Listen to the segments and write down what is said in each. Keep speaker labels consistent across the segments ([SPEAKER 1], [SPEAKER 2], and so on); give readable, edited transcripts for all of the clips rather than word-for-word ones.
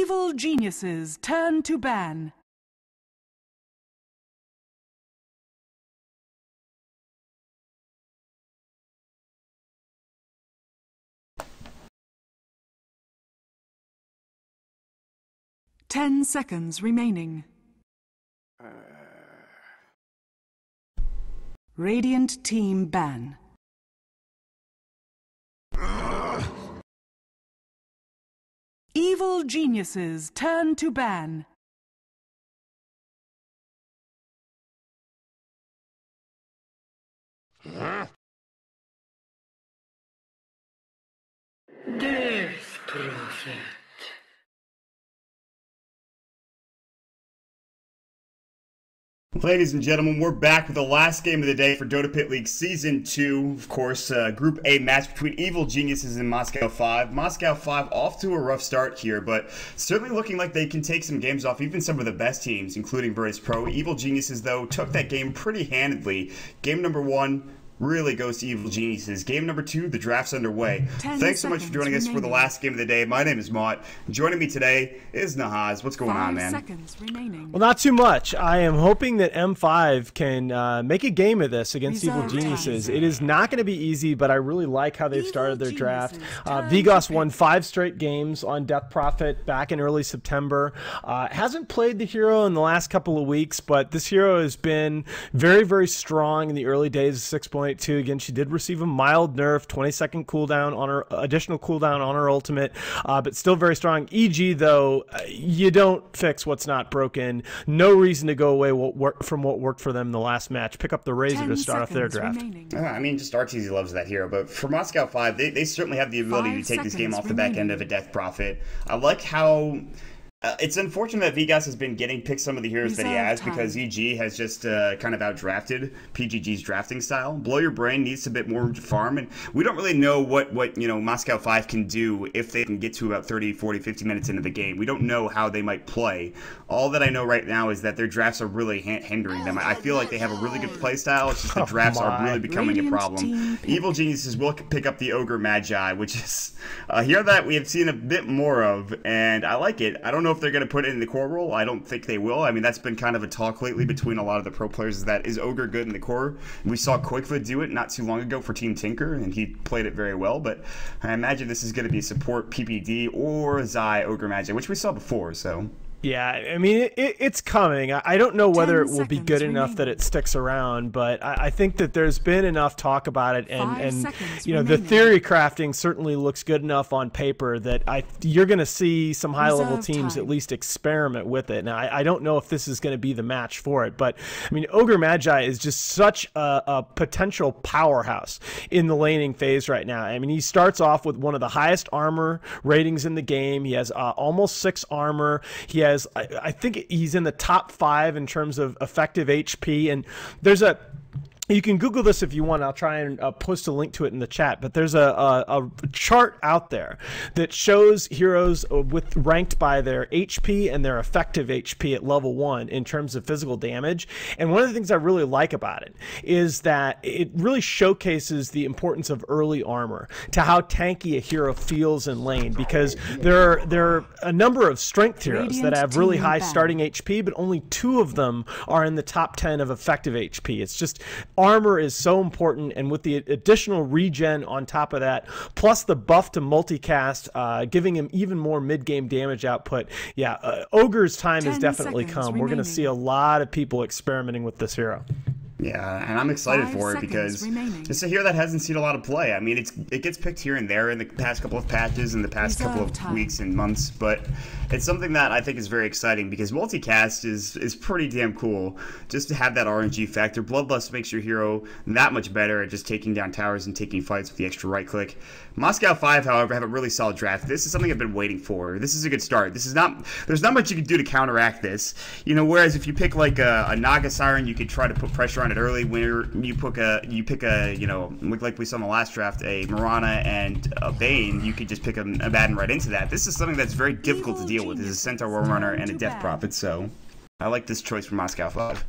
[SPEAKER 1] Evil geniuses turn to ban. Ten seconds remaining. Radiant team ban. Evil geniuses turn to ban.
[SPEAKER 2] Death Prophet.
[SPEAKER 3] Ladies and gentlemen, we're back with the last game of the day for Dota Pit League Season 2. Of course, Group A match between Evil Geniuses and Moscow 5. Moscow 5 off to a rough start here, but certainly looking like they can take some games off even some of the best teams, including Virtus Pro. Evil Geniuses, though, took that game pretty handedly. Game number 1 really goes to Evil Geniuses. Game number 2, the draft's underway. Thanks so much for joining us for the last game of the day. My name is Mott. Joining me today is Nahaz. What's going on, man?
[SPEAKER 1] 5 seconds remaining.
[SPEAKER 4] Well, not too much. I am hoping that M5 can make a game of this against Evil Geniuses. It is not going to be easy, but I really like how they've started their draft. Vigos won 5 straight games on Death Prophet back in early September. Hasn't played the hero in the last couple of weeks, but this hero has been very, very strong in the early days of 6.82. Again, she did receive a mild nerf, 20-second cooldown on her, additional cooldown on her ultimate, but still very strong. EG, though, you don't fix what's not broken. No reason to go away from what worked for them in the last match. Pick up the Razor to start off their draft.
[SPEAKER 3] I mean, just RTZ loves that hero, but for Moscow 5, they certainly have the ability to take this game off the back end of a Death Prophet. I like how... it's unfortunate that Vigos has been getting picked some of the heroes that he has because EG has just kind of outdrafted PGG's drafting style. Blow Your Brain needs a bit more farm, and we don't really know what Moscow 5 can do if they can get to about 30, 40, 50 minutes into the game. We don't know how they might play. All that I know right now is that their drafts are really hindering them. I feel like they have a really good play style. It's just the drafts are really becoming a problem. Evil Geniuses will pick up the Ogre Magi, which is a hero that we have seen a bit more of, and I like it. I don't know if they're going to put it in the core role. I don't think they will. I mean, that's been kind of a talk lately between a lot of the pro players, is that is Ogre good in the core? We saw Quickfoot do it not too long ago for Team Tinker, and he played it very well, but I imagine this is going to be support PPD or Zai Ogre Magi, which we saw before, so...
[SPEAKER 4] Yeah, I mean, it's coming. I don't know whether it will be good enough that it sticks around, but I think that there's been enough talk about it, and you know, the theory crafting certainly looks good enough on paper that you're going to see some high-level teams at least experiment with it. Now, I don't know if this is going to be the match for it, but I mean, Ogre Magi is just such a potential powerhouse in the laning phase right now. I mean, he starts off with one of the highest armor ratings in the game. He has almost 6 armor. He has, I think he's in the top 5 in terms of effective HP, and there's you can Google this if you want. I'll try and post a link to it in the chat. But there's a chart out there that shows heroes ranked by their HP and their effective HP at level 1 in terms of physical damage. And one of the things I really like about it is that it really showcases the importance of early armor to how tanky a hero feels in lane. Because there are a number of strength heroes that have really high starting HP, but only 2 of them are in the top 10 of effective HP. It's just... armor is so important, and with the additional regen on top of that, plus the buff to multicast, giving him even more mid-game damage output, yeah, Ogre's time has definitely come. We're going to see a lot of people experimenting with this hero.
[SPEAKER 3] Yeah, and I'm excited for it because it's a hero that hasn't seen a lot of play. I mean, it gets picked here and there in the past couple of patches and the past couple of weeks and months, but it's something that I think is very exciting because multicast is pretty damn cool. Just to have that RNG factor. Bloodlust makes your hero that much better at just taking down towers and taking fights with the extra right click. Moscow 5, however, have a really solid draft. This is something I've been waiting for. This is a good start. There's not much you can do to counteract this. You know, whereas if you pick like a Naga Siren, you could try to put pressure on it early. When you pick a you know, like we saw in the last draft, a Mirana and a Bane, you could just pick a Abaddon right into that. This is something that's very difficult to deal with. This is a Centaur War Runner and a Death Prophet, so I like this choice from Moscow 5.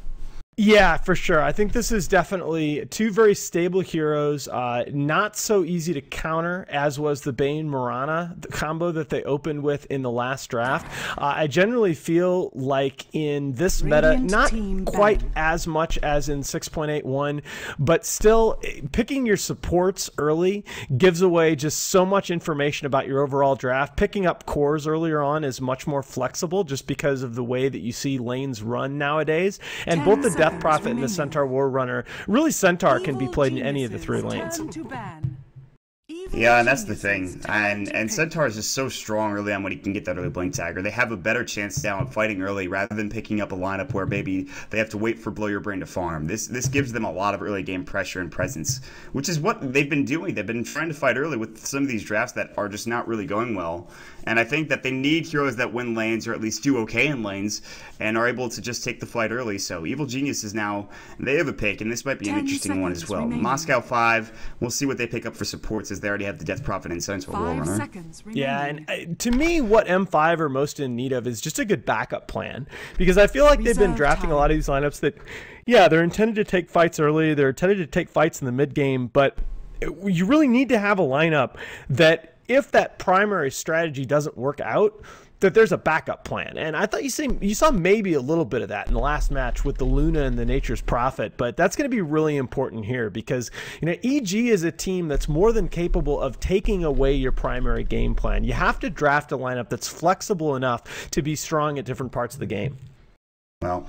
[SPEAKER 4] Yeah, for sure. I think this is definitely two very stable heroes. Not so easy to counter as was the Bane Mirana the combo that they opened with in the last draft. I generally feel like in this meta, not quite as much as in 6.81, but still picking your supports early gives away just so much information about your overall draft. Picking up cores earlier on is much more flexible just because of the way that you see lanes run nowadays. And both the Death Prophet and the Centaur War Runner, really Centaur can be played in any of the three lanes.
[SPEAKER 3] Yeah, and that's the thing. And Centaur is just so strong early on when he can get that early blink tagger. They have a better chance now of fighting early rather than picking up a lineup where maybe they have to wait for Blow Your Brain to farm. This gives them a lot of early game pressure and presence, which is what they've been doing. They've been trying to fight early with some of these drafts that are just not really going well. And I think that they need heroes that win lanes or at least do okay in lanes and are able to just take the fight early. So Evil Geniuses now, they have a pick, and this might be an interesting one as well. Moscow 5, we'll see what they pick up for supports as they already have the Death Prophet and Centaur War Runner.
[SPEAKER 4] Yeah, and to me, what M5 are most in need of is just a good backup plan. Because I feel like they've been drafting a lot of these lineups that, yeah, they're intended to take fights early, they're intended to take fights in the mid game, but you really need to have a lineup that if that primary strategy doesn't work out, that there's a backup plan. And I thought you saw maybe a little bit of that in the last match with the Luna and the Nature's Prophet, but that's going to be really important here because, you know, EG is a team that's more than capable of taking away your primary game plan. You have to draft a lineup that's flexible enough to be strong at different parts of the game.
[SPEAKER 3] Well,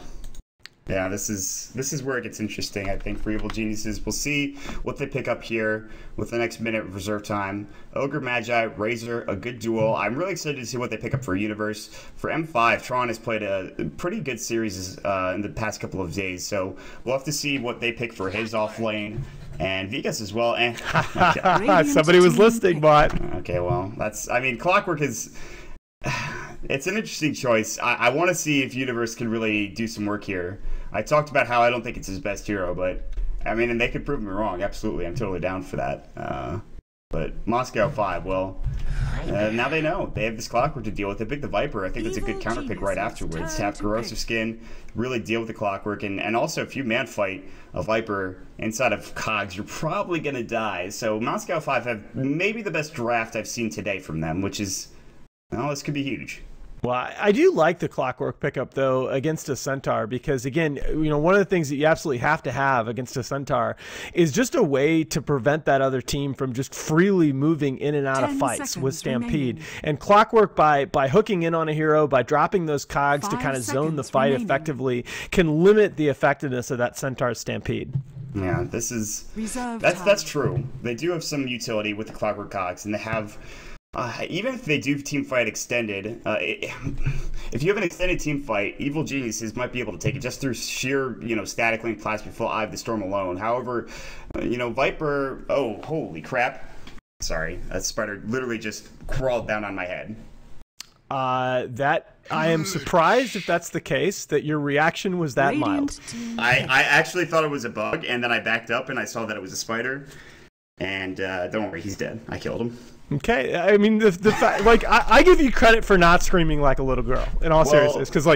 [SPEAKER 3] yeah, this is where it gets interesting, I think, for Evil Geniuses. We'll see what they pick up here with the next minute of reserve time. Ogre Magi, Razor, a good duel. I'm really excited to see what they pick up for Universe. For M5, Tron has played a pretty good series in the past couple of days, so we'll have to see what they pick for his off lane. And Vegas as well. Okay.
[SPEAKER 4] Somebody was listening, bot.
[SPEAKER 3] Okay, well, Clockwork is... It's an interesting choice. I want to see if Universe can really do some work here. I talked about how I don't think it's his best hero, but I mean, and they could prove me wrong. Absolutely, I'm totally down for that. But Moscow 5, well, now they know. They have this Clockwork to deal with. They pick the Viper. I think that's a good counter pick right afterwards. Have Corrosive Skin, really deal with the Clockwork, and also if you man fight a Viper inside of Cogs, you're probably going to die. So Moscow 5 have maybe the best draft I've seen today from them, which is, well, this could be huge.
[SPEAKER 4] Well, I do like the Clockwork pickup, though, against a Centaur, because, again, you know, one of the things that you absolutely have to have against a Centaur is just a way to prevent that other team from just freely moving in and out of fights with Stampede. And Clockwork, by hooking in on a hero, by dropping those cogs to kind of zone the fight effectively, can limit the effectiveness of that Centaur's Stampede.
[SPEAKER 3] Yeah, that's true. They do have some utility with the Clockwork cogs, and they have... even if they do team fight extended, if you have an extended team fight, Evil Geniuses might be able to take it just through sheer, static link plasma full Eye of the Storm alone. However, Viper, oh, holy crap. Sorry, that spider literally just crawled down on my head.
[SPEAKER 4] I am surprised if that's the case, that your reaction was that mild.
[SPEAKER 3] I actually thought it was a bug, and then I backed up and I saw that it was a spider. And don't worry, he's dead. I killed him.
[SPEAKER 4] Okay, I mean the fact, like I give you credit for not screaming like a little girl in all seriousness, because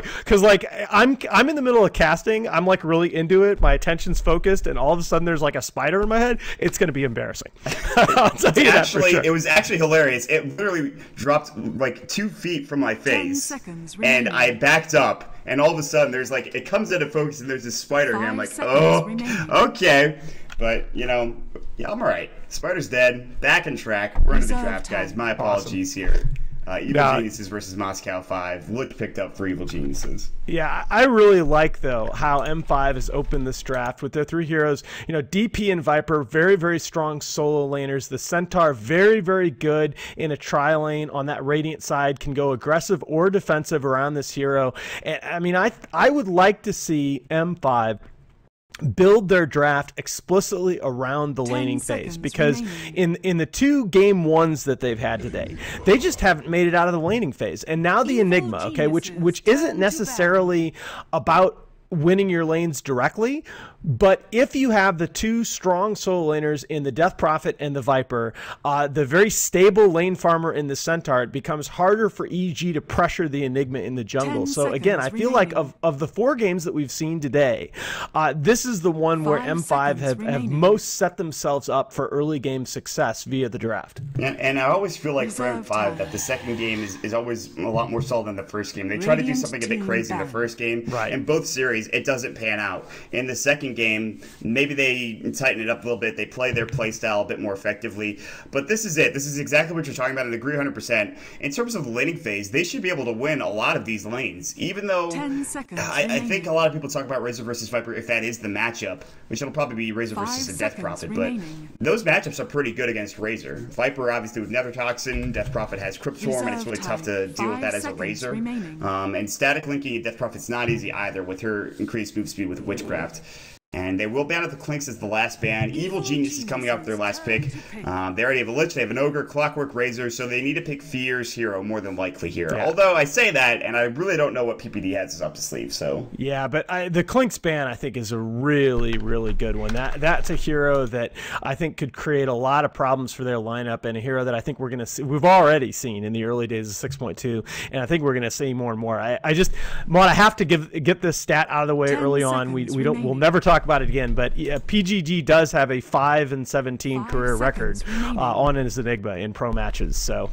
[SPEAKER 4] I'm in the middle of casting, I'm like really into it, my attention's focused, and all of a sudden there's like a spider in my head. It's gonna be embarrassing. I'll tell you that for sure.
[SPEAKER 3] It was actually hilarious. It literally dropped like 2 feet from my face, and I backed up, and all of a sudden there's like it comes into focus, and there's this spider here. I'm like, oh, okay. But, yeah, I'm all right. Spider's dead. Back in track. We're into the draft, guys. My apologies here. Evil Geniuses versus Moscow 5. Look picked up for Evil Geniuses.
[SPEAKER 4] Yeah, I really like, though, how M5 has opened this draft with their 3 heroes. DP and Viper, very, very strong solo laners. The Centaur, very, very good in a tri-lane on that Radiant side, can go aggressive or defensive around this hero. And, I mean, I would like to see M5 build their draft explicitly around the laning phase, because in the 2 game 1s that they've had today, they just haven't made it out of the laning phase. And now the Enigma, okay, which isn't necessarily about winning your lanes directly, but if you have the two strong solo laners in the Death Prophet and the Viper, the very stable lane farmer in the Centaur, it becomes harder for EG to pressure the Enigma in the jungle. So again, I feel like of the 4 games that we've seen today, this is the one where M5 have most set themselves up for early game success via the draft.
[SPEAKER 3] And I always feel like for M5 that the second game is always a lot more solid than the first game. They try to do something a bit crazy in the first game.
[SPEAKER 4] Right.
[SPEAKER 3] In both series, it doesn't pan out. In the second game, maybe they tighten it up a little bit. They play their play style a bit more effectively. But this is it. This is exactly what you're talking about, and I agree 100%. In terms of the laning phase, they should be able to win a lot of these lanes, even though
[SPEAKER 1] 10 seconds
[SPEAKER 3] I think a lot of people talk about Razor versus Viper if that is the matchup, which it'll probably be Razor versus a Death Prophet. But those matchups are pretty good against Razor. Viper, obviously, with Nether Toxin. Death Prophet has Crypt Swarm, and it's really tough to deal with that as a Razor. And static linking a Death Prophet's not easy either with her increased move speed with Witchcraft. And they will ban out the Clinks as the last ban. Evil Genius is coming up with their last pick. They already have a Lich, they have an Ogre, Clockwork Razor, so they need to pick Fear's hero more than likely here. Yeah. Although I say that, and I really don't know what PPD has up his sleeve. So
[SPEAKER 4] yeah, but the Clinks ban I think is a really, really good one. That's a hero that I think could create a lot of problems for their lineup, and a hero that I think we're going to see. We've already seen in the early days of 6.2, and I think we're going to see more and more. I just, Maud, I have to get this stat out of the way early on. We'll never talk about it again, but PGG does have a 5-17 career record on his Enigma in pro matches. So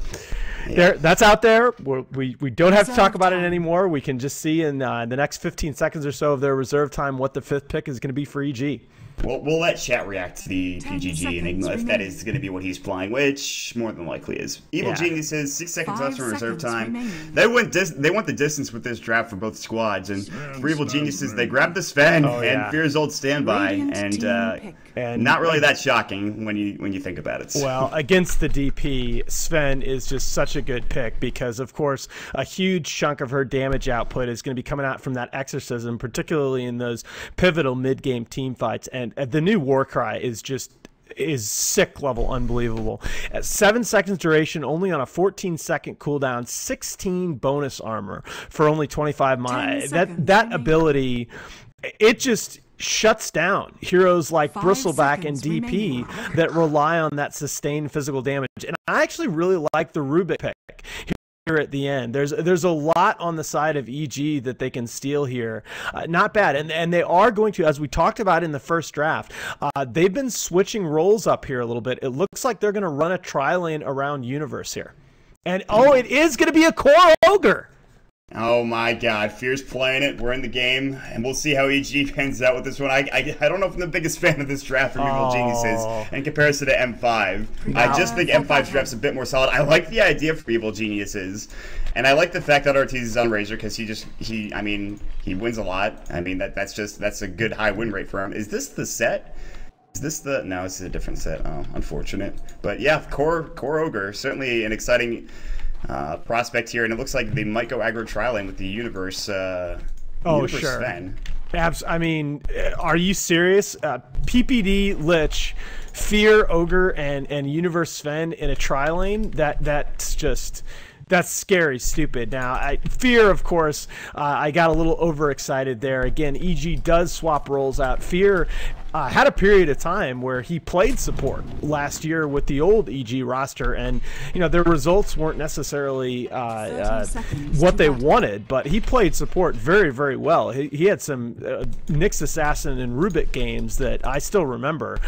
[SPEAKER 4] that's out there. We don't have to talk about it anymore. We can just see in the next 15 seconds or so of their reserve time what the 5th pick is going to be for EG.
[SPEAKER 3] We'll let chat react to the PGG Enigma if that is going to be what he's flying, which more than likely is. Evil Genius says 6 seconds left for reserve time. They want the distance with this draft for both squads, and for Evil Geniuses, they grabbed the Sven and Fear's old standby, and not really that shocking when you think about it.
[SPEAKER 4] Well, against the DP, Sven is just such a good pick because, of course, a huge chunk of her damage output is going to be coming out from that Exorcism, particularly in those pivotal mid-game team fights, and the new Warcry is sick level unbelievable. At 7 seconds duration, only on a 14-second cooldown, 16 bonus armor for only 25 mana. That ability, it just shuts down heroes like Bristleback and DP that rely on that sustained physical damage. And I actually really like the Rubik pick at the end. There's a lot on the side of EG that they can steal here. Not bad. And they are going to, as we talked about in the first draft, they've been switching roles up here a little bit. It looks like they're going to run a tri-lane around Universe here. And it is going to be a core Ogre.
[SPEAKER 3] Oh my god, Fear's playing it. We're in the game, and we'll see how EG pans out with this one. I don't know if I'm the biggest fan of this draft from Evil Geniuses in comparison to M5. No. I just think M5's draft's a bit more solid. I like the idea for Evil Geniuses, and I like the fact that Ortiz is on Razor because he wins a lot. I mean that's a good high win rate for him. Is this the set? No, this is a different set. Oh, unfortunate. But yeah, core Ogre, certainly an exciting prospect here, and it looks like they might go aggro tri-lane with the Universe.
[SPEAKER 4] Sure.
[SPEAKER 3] Sven.
[SPEAKER 4] I mean, are you serious? PPD, Lich, Fear, Ogre, and Universe Sven in a tri-lane? That's scary stupid. Now, Fear, of course, I got a little overexcited there. Again, EG does swap roles out. Fear had a period of time where he played support last year with the old EG roster, and their results weren't necessarily what they wanted, but he played support very, very well. He had some Nyx Assassin and Rubik games that I still remember.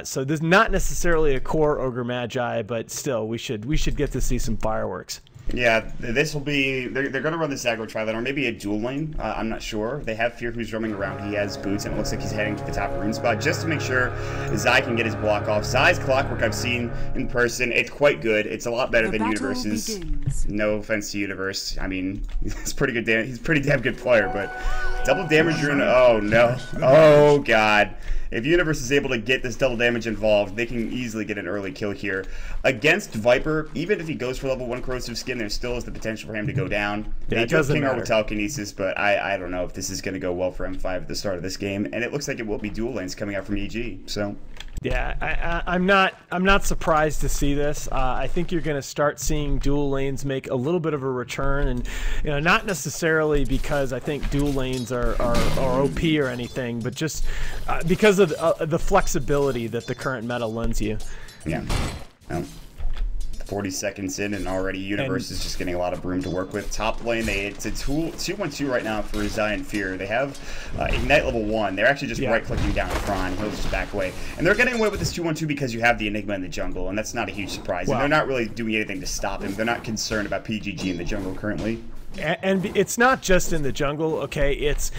[SPEAKER 4] So there's not necessarily a core Ogre Magi, but still, we should get to see some fireworks.
[SPEAKER 3] Yeah, this will be. They're going to run this aggro tri-lane, or maybe a dual lane. I'm not sure. They have Fear who's roaming around. He has boots, and it looks like he's heading to the top rune spot just to make sure Zai can get his block off. Zai's Clockwork I've seen in person. It's quite good. It's a lot better than Universe's. No offense to Universe. I mean, he's pretty good. He's a pretty damn good player, but double damage rune. Oh no. Oh god. If Universe is able to get this double damage involved, they can easily get an early kill here. Against Viper, even if he goes for level 1 Corrosive Skin, there still is the potential for him to go down. They do King Art with Telekinesis, but I don't know if this is going to go well for M5 at the start of this game. And it looks like it will be dual lanes coming out from EG, so
[SPEAKER 4] Yeah, I'm not surprised to see this. I think you're going to start seeing dual lanes make a little bit of a return, and not necessarily because I think dual lanes are OP or anything, but just because of the flexibility that the current meta lends you.
[SPEAKER 3] Yeah. 40 seconds in, and already Universe is just getting a lot of room to work with. Top lane, it's a 2-1-2 right now for Zion Fear. They have Ignite level 1. They're actually just right-clicking down Kron. He'll just back away. And they're getting away with this 2-1-2 because you have the Enigma in the jungle, and that's not a huge surprise.
[SPEAKER 4] Wow.
[SPEAKER 3] And they're not really doing anything to stop him. They're not concerned about PGG in the jungle currently.
[SPEAKER 4] And it's not just in the jungle, okay? It's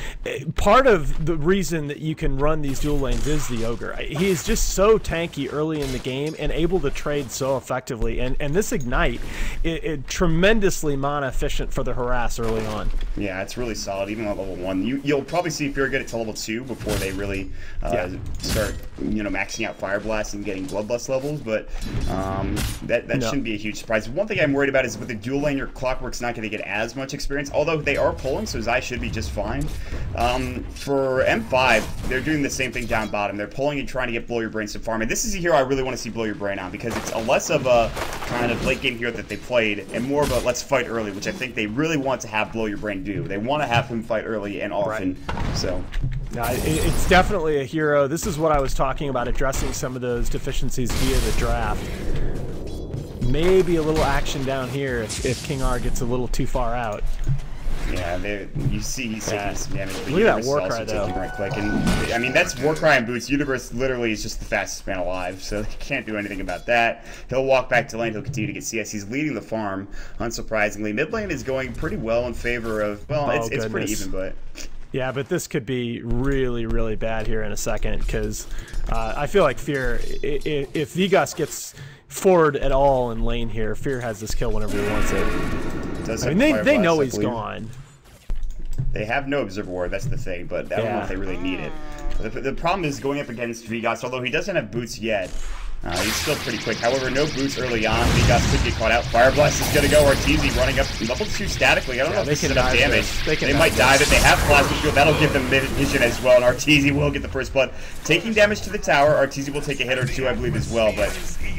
[SPEAKER 4] part of the reason that you can run these dual lanes is the Ogre. He is just so tanky early in the game and able to trade so effectively. And this Ignite, it tremendously mana efficient for the harass early on.
[SPEAKER 3] Yeah, it's really solid, even at level 1. You'll probably see Fear get it to level 2 before they really start, maxing out Fire Blast and getting Bloodlust levels. But that shouldn't be a huge surprise. One thing I'm worried about is with the dual lane, your Clockwork's not going to get as much experience, although they are pulling, so Zai should be just fine. For M5, they're doing the same thing down bottom. They're pulling and trying to get Blow Your Brain some farm, and this is a hero I really want to see Blow Your Brain on, because it's a less of a kind of late game hero that they played, and more of a let's fight early, which I think they really want to have Blow Your Brain do. They want to have him fight early and often. Right. So
[SPEAKER 4] it's definitely a hero. This is what I was talking about, addressing some of those deficiencies via the draft. Maybe a little action down here if King R gets a little too far out.
[SPEAKER 3] Yeah, you see he's taking some damage. But
[SPEAKER 4] look at that Warcry, though.
[SPEAKER 3] Right click. And, I mean, that's Warcry and boots. Universe literally is just the fastest man alive, so they can't do anything about that. He'll walk back to lane. He'll continue to get CS. He's leading the farm, unsurprisingly. Mid lane is going pretty well in favor of, well, it's pretty even, but...
[SPEAKER 4] Yeah, but this could be really, really bad here in a second, because I feel like Fear, if Vigas gets forward at all in lane here, Fear has this kill whenever he wants it. I mean, they know he's gone.
[SPEAKER 3] They have no Observer Ward, that's the thing, but I don't know if they really need it. The problem is going up against Vigas, although he doesn't have boots yet. He's still pretty quick. However, no boots early on. Vigas could get caught out. Fire Blast is going to go. Arteezy running up level 2 statically. I don't know if this is enough damage. They might dive it. They have Plasma Shield. That'll give them mid vision as well. And Arteezy will get the first blood. Taking damage to the tower. Arteezy will take a hit or two, I believe, as well. But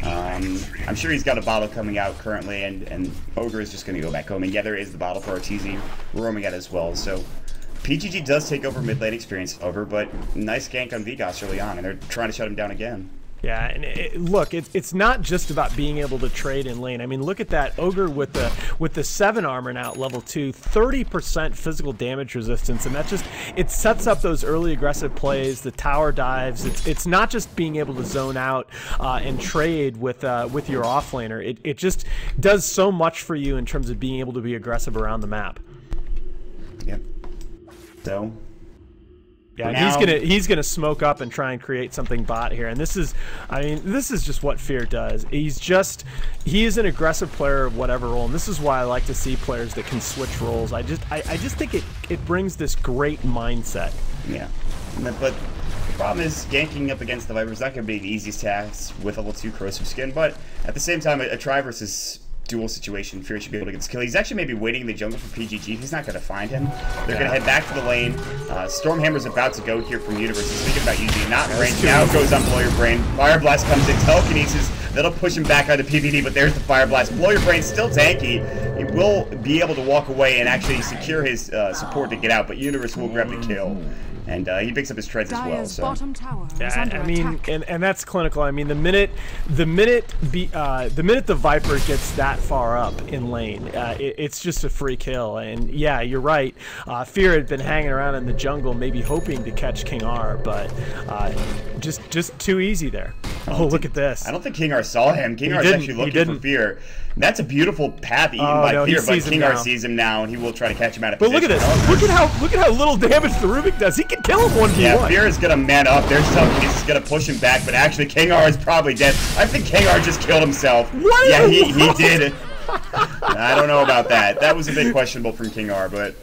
[SPEAKER 3] I'm sure he's got a bottle coming out currently. And Ogre is just going to go back home. And yeah, there is the bottle for Arteezy roaming out as well. So PGG does take over mid lane experience over. But nice gank on Vigas early on. And they're trying to shut him down again.
[SPEAKER 4] Yeah, and look, it's not just about being able to trade in lane. I mean, look at that Ogre with the 7 armor now at level 2, 30% physical damage resistance, and that just, it sets up those early aggressive plays, the tower dives. It's not just being able to zone out and trade with your offlaner. It just does so much for you in terms of being able to be aggressive around the map.
[SPEAKER 3] Yep. So.
[SPEAKER 4] Yeah, he's gonna smoke up and try and create something bot here, and this is just what Fear does. He is an aggressive player of whatever role, and this is why I like to see players that can switch roles. I just think it brings this great mindset.
[SPEAKER 3] Yeah, but the problem is ganking up against the Viper is not gonna be the easiest task with level 2 corrosive skin, but at the same time, a try versus dual situation, Fear should be able to get this kill. He's actually maybe waiting in the jungle for PGG. He's not going to find him. They're going to head back to the lane. Stormhammer's about to go here from Universe. He's thinking about using it. Not in range. Now goes on Blow Your Brain. Fire Blast comes in. Telekinesis. That'll push him back out of PvD, but there's the Fire Blast. Blow Your Brain still tanky. He will be able to walk away and actually secure his support to get out, but Universe will grab the kill. And he picks up his treads as well. So.
[SPEAKER 1] Bottom tower
[SPEAKER 4] yeah, I mean, and that's clinical. I mean, the minute the Viper gets that far up in lane, it's just a free kill. And yeah, you're right. Fear had been hanging around in the jungle, maybe hoping to catch King R, but just too easy there. Oh, look at this.
[SPEAKER 3] I don't think King R saw him. King R is actually looking for Fear. That's a beautiful path eaten by Fear, but King R sees him now, and he will try to catch him out of position.
[SPEAKER 4] But look at this. Look at how little damage the Rubik does. He can kill him 1v1.
[SPEAKER 3] Yeah, Fear is gonna man up. There's Telekinesis is gonna push him back, but actually King R is probably dead. I think King R just killed himself.
[SPEAKER 4] What?
[SPEAKER 3] Yeah, he did. I don't know about that. That was a bit questionable from King R, but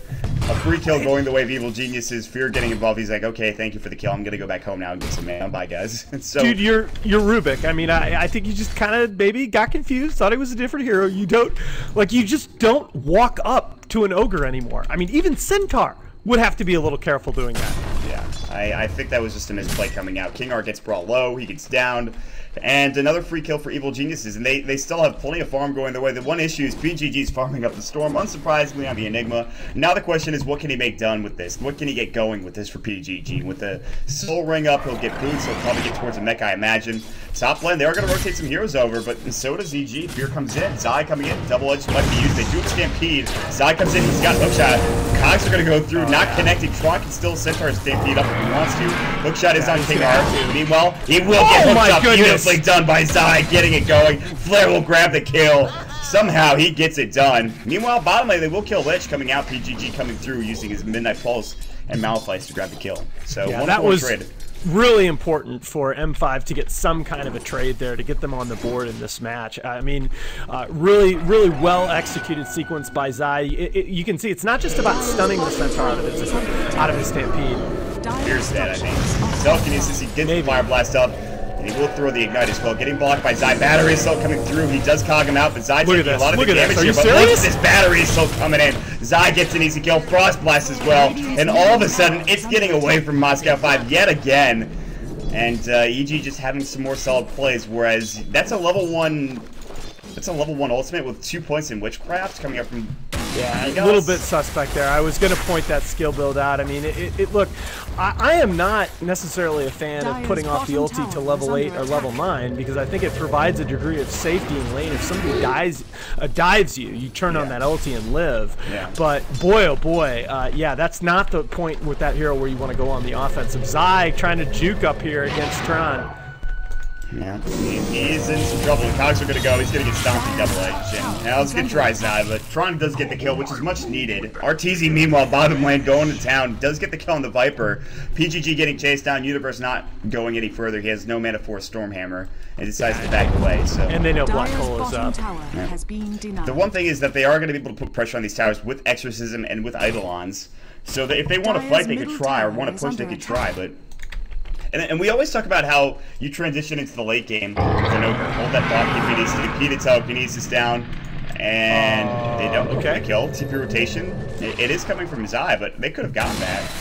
[SPEAKER 3] a free kill going the way of Evil Geniuses. Fear getting involved. He's like, okay, thank you for the kill. I'm gonna go back home now and get some mana. Bye, guys. So,
[SPEAKER 4] dude, you're Rubik. I mean, I think you just kind of maybe got confused, thought he was a different hero. You just don't walk up to an Ogre anymore. I mean, even Centaur would have to be a little careful doing that.
[SPEAKER 3] Yeah. I think that was just a misplay coming out. KingR gets brought low, he gets downed, and another free kill for Evil Geniuses, and they still have plenty of farm going their way. The one issue is PGG's farming up the Storm, unsurprisingly, on the Enigma. Now the question is, what can he make done with this? What can he get going with this for PGG? With the Soul Ring up, he'll get boots, he'll probably get towards a mech, I imagine. Top lane, they are going to rotate some heroes over, but so does EG. Fear comes in, Zai coming in, double edge might be used, they do have Stampede. Zai comes in, he's got hookshot. Cogs are going to go through, not connecting. Tron can still Centaur Stampede up if he wants to. Hookshot is on KingR. Meanwhile, he will get hooked up. Beautifully done by Zai, getting it going. Flair will grab the kill. Somehow he gets it done. Meanwhile, bottom lane, they will kill Lich coming out. PGG coming through using his Midnight Pulse and Malphite to grab the kill. So
[SPEAKER 4] yeah,
[SPEAKER 3] one
[SPEAKER 4] that was
[SPEAKER 3] trade.
[SPEAKER 4] Really important for M5 to get some kind of a trade there to get them on the board in this match. I mean, really well executed sequence by Zai. You can see it's not just about stunning the Centaur out of his Stampede.
[SPEAKER 3] Here's that, I think. Telekinesis, he gets the Fire Blast up, and he will throw the Ignite as well. Getting blocked by Zai. Battery Assault coming through. He does cog him out, but Zai taking a lot of the damage here. But look at this Battery Assault coming in. Zai gets an easy kill. Frost Blast as well. And all of a sudden, it's getting away from Moscow 5 yet again. And EG just having some more solid plays, whereas that's a level 1... That's a level 1 ultimate with 2 points in Witchcraft coming up from...
[SPEAKER 4] Yeah, a little bit suspect there. I was going to point that skill build out. I mean, look, I am not necessarily a fan of putting off the ulti to level 8 or level 9 because I think it provides a degree of safety in lane. If somebody dives you, you turn on that ulti and live. Yeah. But boy, oh boy, yeah, that's not the point with that hero where you want to go on the offensive. Zai trying to juke up here against Tron.
[SPEAKER 3] Yeah, he is in some trouble. Cogs are going to go. He's going to get stomped in double edge. And now let's get try Zai, but Tron does get the kill, which is much needed. RTZ, meanwhile, bottom lane going to town, does get the kill on the Viper. PGG getting chased down. Universe not going any further. He has no mana for a Stormhammer and decides to back away. So.
[SPEAKER 4] And they know Black Hole is up.
[SPEAKER 3] Yeah. The one thing is that they are going to be able to put pressure on these towers with Exorcism and with Eidolons. So that if they want to fight, they could try, or want to push, they could try, but... And we always talk about how you transition into the late game with an Ogre. Hold that block if he needs to. Impede its telekinesis down. And they don't get the kill. TP rotation. It is coming from Zai, but they could have gotten that.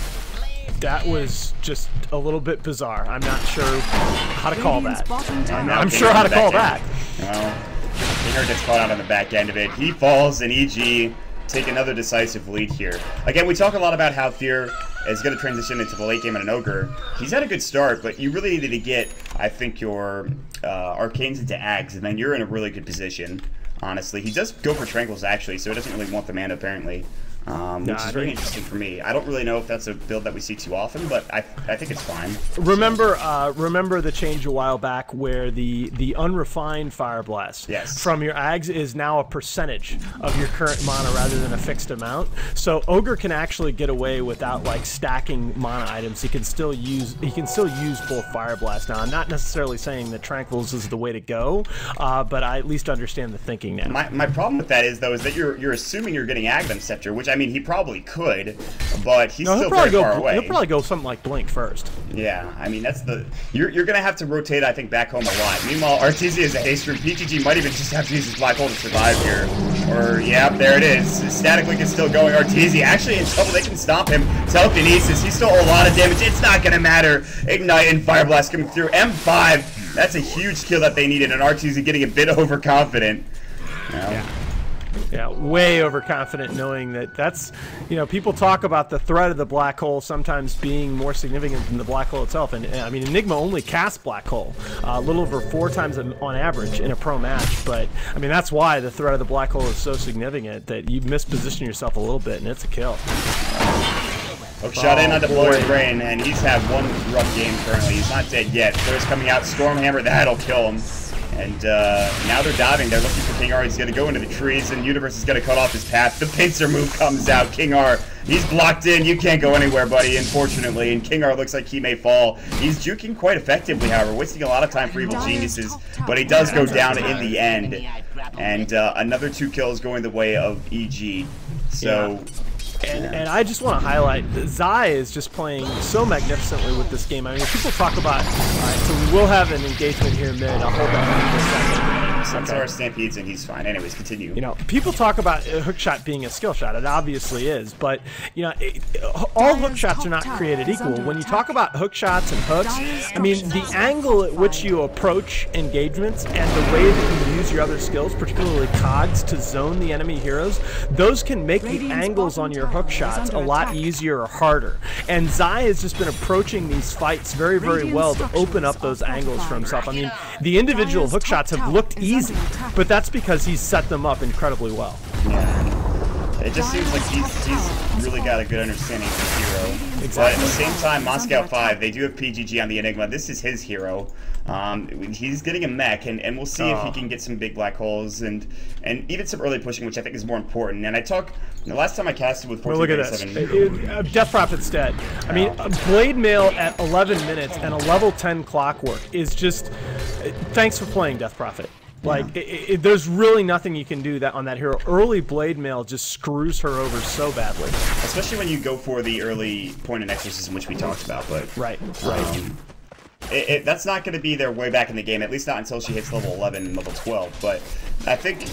[SPEAKER 4] That was just a little bit bizarre. I'm not sure how to call that. I'm sure how to call that.
[SPEAKER 3] Well, KingR gets caught out on the back end of it. He falls, and EG take another decisive lead here. Again, we talk a lot about how Fear is going to transition into the late game in an Ogre. He's had a good start, but you really needed to get, I think, your Arcanes into Ags, and then you're in a really good position, honestly. He does go for Tranquils, actually, so he doesn't really want the mana, apparently. Which is very interesting for me. I don't really know if that's a build that we see too often, but I think it's fine.
[SPEAKER 4] Remember the change a while back where the unrefined Fire Blast from your Ags is now a percentage of your current mana rather than a fixed amount. So Ogre can actually get away without like stacking mana items. He can still use both Fire Blast now. I'm not necessarily saying that Tranquils is the way to go, but I at least understand the thinking now.
[SPEAKER 3] My problem with that is that you're assuming you're getting Aghanim Scepter, which I mean, he probably could, but he's still very far away.
[SPEAKER 4] He'll probably go something like Blink first.
[SPEAKER 3] Yeah, I mean, that's the... You're going to have to rotate, I think, back home a lot. Meanwhile, Arteezy is a haste room. PGG might even just have to use his Black Hole to survive here. Or, yeah, there it is. Static Link is still going. Arteezy actually in trouble. They can stop him. Telekinesis, he's still a lot of damage. It's not going to matter. Ignite and Fire Blast coming through. M5, that's a huge kill that they needed, and Arteezy getting a bit overconfident.
[SPEAKER 4] Yeah, way overconfident, knowing that's, people talk about the threat of the Black Hole sometimes being more significant than the Black Hole itself. And I mean, Enigma only casts Black Hole a little over 4 times on average in a pro match. But I mean, that's why the threat of the Black Hole is so significant that you misposition yourself a little bit, and it's a kill.
[SPEAKER 3] Shot in on Deployer's Brain, and he's had one rough game currently. He's not dead yet. Flare's coming out, Stormhammer, that'll kill him. And now they're diving. They're looking for KingR. He's going to go into the trees, and Universe is going to cut off his path. The pincer move comes out. KingR, he's blocked in. You can't go anywhere, buddy, unfortunately. And KingR looks like he may fall. He's juking quite effectively, however, wasting a lot of time for Evil Geniuses. But he does go down in the end. And another 2 kills going the way of EG. So...
[SPEAKER 4] And I just want to highlight that Zai is just playing so magnificently with this game. I mean, people talk about, so we will have an engagement here mid. I'll hold that for a second.
[SPEAKER 3] Centaur stampedes and he's fine. Anyways, continue.
[SPEAKER 4] You know, people talk about a hook shot being a skill shot. It obviously is, but you know, all hook shots are not created equal. When you talk about hook shots and hooks, I mean, the angle at which you approach engagements and the way that you use your other skills, particularly cogs, to zone the enemy heroes, those can make the angles on your hook shots a lot easier or harder. And Zai has just been approaching these fights very, very well to open up those angles for himself. I mean, the individual hook shots have looked easy, but that's because he's set them up incredibly well.
[SPEAKER 3] Yeah. It just seems like he's really got a good understanding of the hero. Exactly. But at the same time, Moscow 5, they do have PGG on the Enigma. This is his hero. He's getting a mech, and we'll see if he can get some big black holes and even some early pushing, which I think is more important. And I talk the last time I casted with 1437.
[SPEAKER 4] Death Prophet's dead. I mean, Blade Mail at 11 minutes and a level 10 clockwork is just. Thanks for playing, Death Prophet. Like, there's really nothing you can do on that hero. Early Blade Mail just screws her over so badly.
[SPEAKER 3] Especially when you go for the early point and exorcism, which we talked about. But
[SPEAKER 4] right.
[SPEAKER 3] That's not going to be their way back in the game, at least not until she hits level 11 and level 12. But I think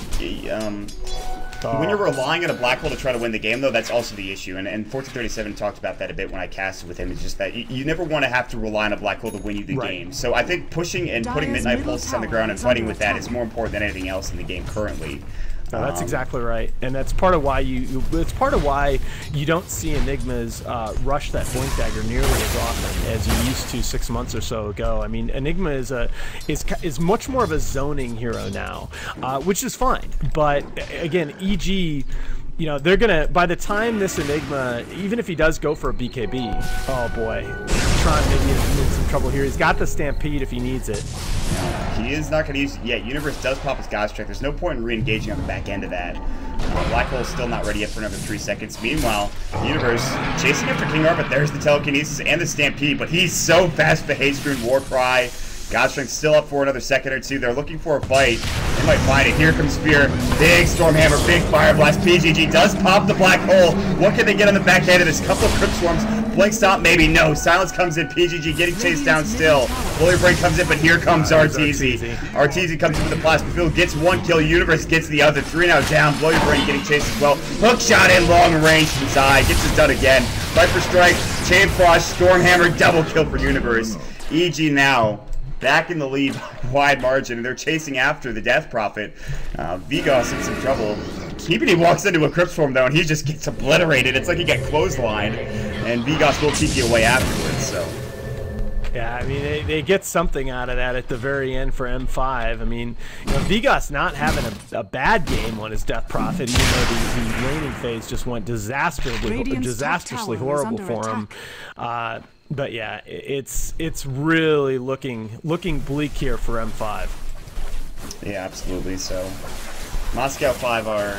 [SPEAKER 3] when you're relying on a black hole to try to win the game, though, that's also the issue. And 1437 talked about that a bit when I casted with him. It's just that you never want to have to rely on a black hole to win you the game. So I think pushing and putting Midnight Pulses on the ground and fighting with that is more important than anything else in the game currently.
[SPEAKER 4] No, that's exactly right, and that's part of why it's part of why you don't see Enigmas rush that Blink Dagger nearly as often as you used to 6 months or so ago. I mean, Enigma is much more of a zoning hero now, which is fine. But again, EG. You know, they're gonna, by the time this Enigma, even if he does go for a BKB, oh boy, Tron maybe is in some trouble here. He's got the Stampede if he needs it.
[SPEAKER 3] He is not gonna use, Universe does pop his God Strike. There's no point in re-engaging on the back end of that. Black Hole's still not ready yet for another 3 seconds. Meanwhile, Universe chasing after King Ar, but there's the Telekinesis and the Stampede, but he's so fast behaved through Warcry. Godstrength's still up for another second or two. They're looking for a fight. They might find it. Here comes Spear. Big Stormhammer, big Fire Blast. PGG does pop the black hole. What can they get on the back end of this? Couple of Crypt Swarms. Blink Stop, maybe. No. Silence comes in. PGG getting chased down still. Bully Brain comes in, but here comes Arteezy. Arteezy comes in with the Plasma Field, gets one kill. Universe gets the other. 3 now down. Bloody Brain getting chased as well. Hook shot in long range from Zai. Gets it done again. Viper Strike, Chain Frosh, Stormhammer, double kill for Universe. EG now back in the lead by wide margin, and they're chasing after the Death Prophet. Vigos in some trouble. Keepity walks into a Crypt Swarm, though, and he just gets obliterated. It's like he got clotheslined, and Vigos will keep you away afterwards, so.
[SPEAKER 4] Yeah, I mean, they get something out of that at the very end for M5. I mean, you know, Vigos not having a bad game on his Death Prophet, even though the laning phase just went disastrously horrible for him. But yeah, it's really looking bleak here for M5.
[SPEAKER 3] Yeah, absolutely. So, Moscow 5 are.